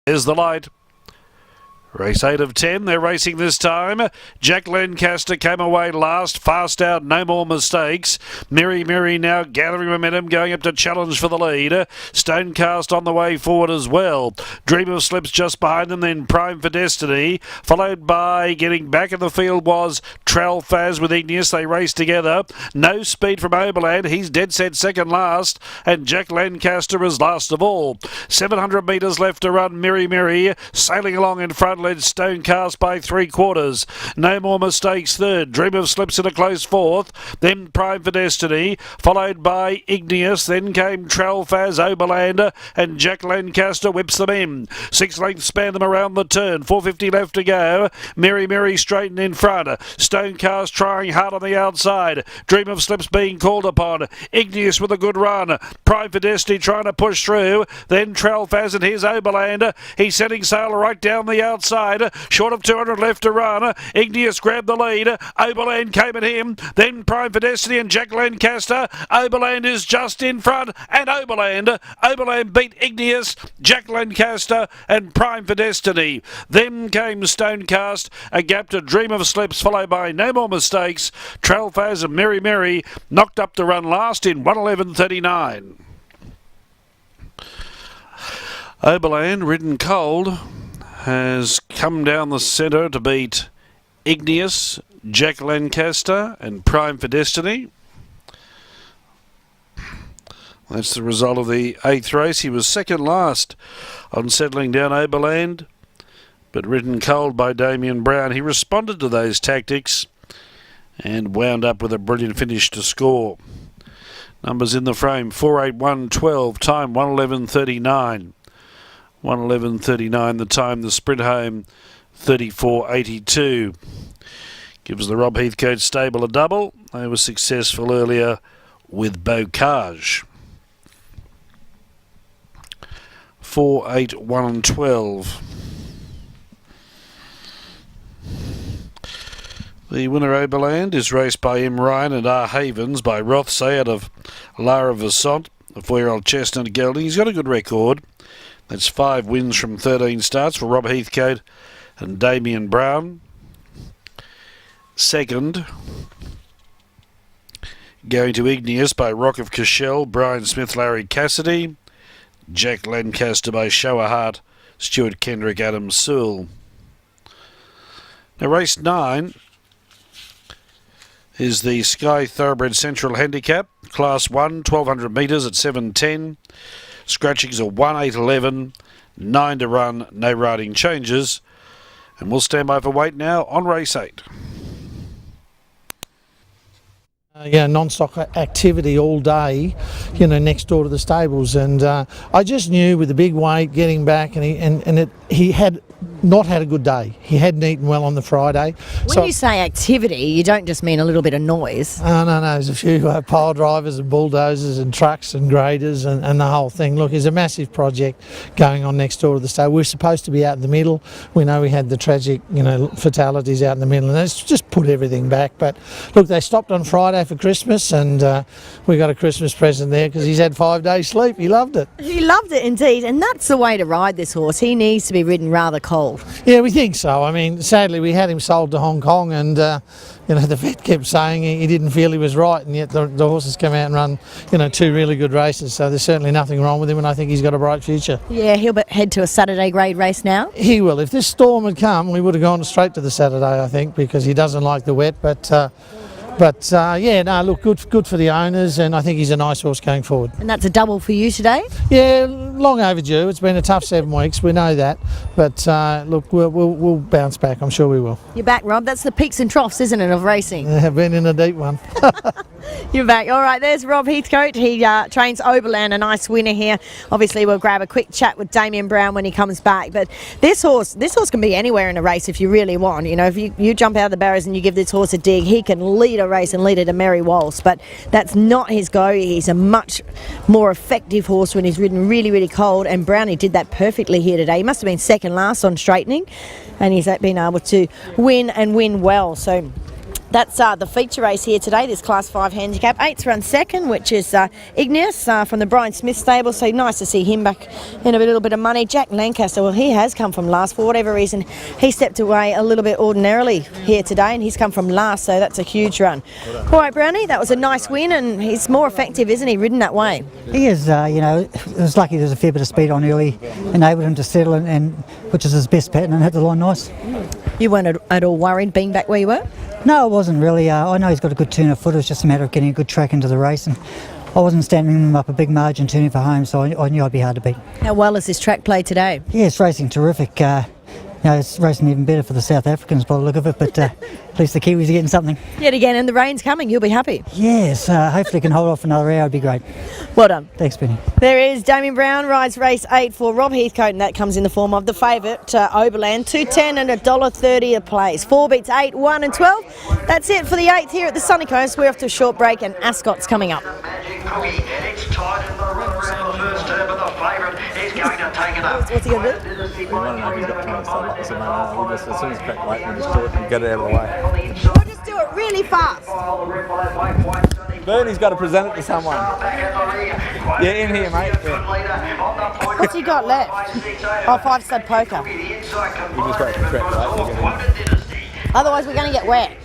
There's the light. Race 8 of 10, they're racing this time. Jack Lancaster came away last, fast out, no more mistakes. Merry now gathering momentum, going up to challenge for the lead. Stonecast on the way forward as well. Dream of Slips just behind them, then Prime for Destiny. Followed by, getting back in the field was Tralfaz with Igneous. They race together. No speed from Oberland, he's dead set second last. And Jack Lancaster is last of all. 700 metres left to run. Merry sailing along in front, led Stonecast by 3/4. No more mistakes third. Dream of Slips in a close fourth. Then Prime for Destiny, followed by Igneous. Then came Tralfaz, Oberland, and Jack Lancaster whips them in. 6 lengths span them around the turn. 450 left to go. Merry straightened in front. Stonecast trying hard on the outside. Dream of Slips being called upon. Igneous with a good run. Prime for Destiny trying to push through. Then Tralfaz, and here's Oberland. He's setting sail right down the outside. Short of 200 left to run. Igneous grabbed the lead. Oberland came at him. Then Prime for Destiny and Jack Lancaster. Oberland is just in front. And Oberland beat Igneous, Jack Lancaster and Prime for Destiny. Then came Stonecast. A gap to Dream of Slips, followed by No More Mistakes. Tralfaz and Merry knocked up to run last in 1:11.39. Oberland, ridden cold, has come down the centre to beat Igneous, Jack Lancaster and Prime for Destiny. That's the result of the 8th race. He was second last on settling down Oberland, but ridden cold by Damien Brown. He responded to those tactics and wound up with a brilliant finish to score. Numbers in the frame: 481.12, time 1:11.39. 1:11.39 the time. The sprint home 34.82. Gives the Rob Heathcote stable a double. They were successful earlier with Bocage. 481.12. The winner Oberland is raced by M. Ryan and R. Havens by Rothsay out of Lara Vassant, a 4-year-old chestnut gelding. He's got a good record. That's 5 wins from 13 starts for Rob Heathcote and Damien Brown. Second, going to Igneous by Rock of Cashel, Brian Smith, Larry Cassidy. Jack Lancaster by Shower Heart, Stuart Kendrick, Adam Sewell. Now race 9 is the Sky Thoroughbred Central Handicap, Class 1, 1200 metres at 7:10. Scratchings are 1:8.11, 9 to run, no riding changes. And we'll stand by for weight now on race 8. Non-stop activity all day, next door to the stables, and I just knew with the big weight getting back, and he had not had a good day. He hadn't eaten well on the Friday. When you say activity, you don't just mean a little bit of noise. No. There's a few pile drivers and bulldozers and trucks and graders and the whole thing. Look, there's a massive project going on next door to the stable. We're supposed to be out in the middle. We know we had the tragic, fatalities out in the middle, and it's just put everything back. But look, they stopped on Friday for Christmas, and we got a Christmas present there because he's had 5 days sleep. He loved it. He loved it indeed, and that's the way to ride this horse. He needs to be ridden rather cold. Yeah, we think so. I mean, sadly, we had him sold to Hong Kong, and the vet kept saying he didn't feel he was right, and yet the horse has come out and run, 2 really good races. So there's certainly nothing wrong with him, and I think he's got a bright future. Yeah, he'll head to a Saturday grade race now. He will. If this storm had come, we would have gone straight to the Saturday, I think, because he doesn't like the wet. But look, good for the owners, and I think he's a nice horse going forward. And that's a double for you today? Yeah, long overdue. It's been a tough 7 weeks, we know that. But look, we'll bounce back, I'm sure we will. You're back, Rob. That's the peaks and troughs, isn't it, of racing? I've been in a deep one. You're back. All right, there's Rob Heathcote. He trains Oberland, a nice winner here. Obviously, we'll grab a quick chat with Damien Brown when he comes back. But this horse can be anywhere in a race if you really want. If you jump out of the barriers and you give this horse a dig, he can lead a race and lead it a merry waltz. But that's not his go. He's a much more effective horse when he's ridden really cold. And Brownie did that perfectly here today. He must have been second last on straightening, and he's been able to win and win well. So That's the feature race here today, this Class 5 handicap. 8's run second, which is Igneous from the Brian Smith stable, so nice to see him back in a little bit of money. Jack Lancaster, well, he has come from last. For whatever reason, he stepped away a little bit ordinarily here today, and he's come from last, so that's a huge run. All right, Brownie, that was a nice win, and he's more effective, isn't he, ridden that way? He is, it was lucky there was a fair bit of speed on early, enabled him to settle, and which is his best pattern, and hit the line nice. You weren't at all worried being back where you were? No, I wasn't really. I know he's got a good turn of foot. It was just a matter of getting a good track into the race, and I wasn't standing him up a big margin turning for home, so I knew I'd be hard to beat. How well has this track played today? Yeah, it's racing terrific. It's racing even better for the South Africans by the look of it, but at least the Kiwis are getting something. Yet again, and the rain's coming, you'll be happy. Yes, hopefully can hold off another hour, it'd be great. Well done. Thanks, Benny. There is Damien Brown, rides race 8 for Rob Heathcote, and that comes in the form of the favourite, Oberland, $2.10 and $1.30 a place. 4 beats 8, 1 and 12. That's it for the 8th here at the Sunny Coast. We're off to a short break, and Ascot's coming up. It's tight in the run around the first turn, but the favourite is going to take it up. What's he going to do? We want to know if he's got time to start up. So, no, we just, as soon as crack late, we just do it and get it out of the way. We'll just do it really fast. Bernie's got to present it to someone. Yeah, in here, mate. Yeah. What's he got left? Oh, 5-stud poker. We just wait for crack late. Otherwise, we're going to get wet.